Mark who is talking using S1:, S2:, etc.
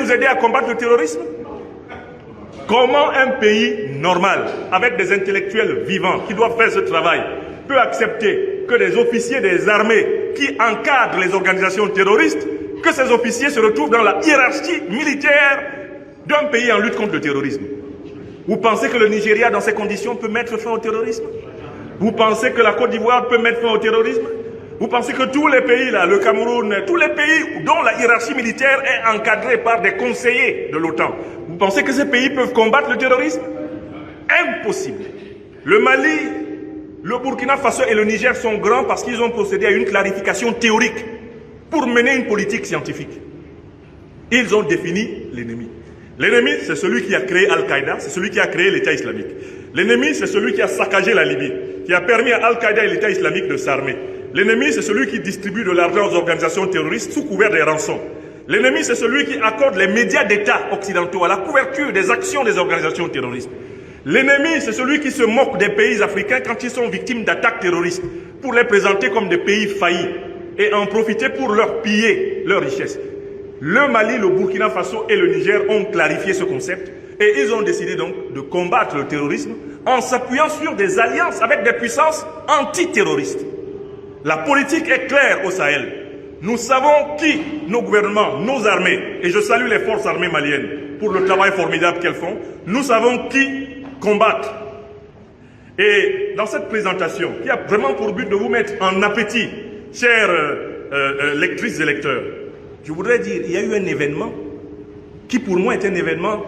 S1: nous aider à combattre le terrorisme? Comment un pays normal, avec des intellectuels vivants qui doivent faire ce travail, peut accepter que des officiers des armées qui encadrent les organisations terroristes, que ces officiers se retrouvent dans la hiérarchie militaire d'un pays en lutte contre le terrorisme? Vous pensez que le Nigeria, dans ces conditions, peut mettre fin au terrorisme? Vous pensez que la Côte d'Ivoire peut mettre fin au terrorisme? Vous pensez que tous les pays, là, le Cameroun, tous les pays dont la hiérarchie militaire est encadrée par des conseillers de l'OTAN, vous pensez que ces pays peuvent combattre le terrorisme? Impossible. Le Mali, le Burkina Faso et le Niger sont grands parce qu'ils ont procédé à une clarification théorique pour mener une politique scientifique. Ils ont défini l'ennemi. L'ennemi, c'est celui qui a créé Al-Qaïda, c'est celui qui a créé l'État islamique. L'ennemi, c'est celui qui a saccagé la Libye, qui a permis à Al-Qaïda et l'État islamique de s'armer. L'ennemi, c'est celui qui distribue de l'argent aux organisations terroristes sous couvert des rançons. L'ennemi, c'est celui qui accorde les médias d'État occidentaux à la couverture des actions des organisations terroristes. L'ennemi, c'est celui qui se moque des pays africains quand ils sont victimes d'attaques terroristes, pour les présenter comme des pays faillis et en profiter pour leur piller leurs richesses. Le Mali, le Burkina Faso et le Niger ont clarifié ce concept et ils ont décidé donc de combattre le terrorisme en s'appuyant sur des alliances avec des puissances antiterroristes. La politique est claire au Sahel. Nous savons qui, nos gouvernements, nos armées, et je salue les forces armées maliennes pour le travail formidable qu'elles font, nous savons qui combattre. Et dans cette présentation, qui a vraiment pour but de vous mettre en appétit, chers lectrices et lecteurs, je voudrais dire, il y a eu un événement qui pour moi est un événement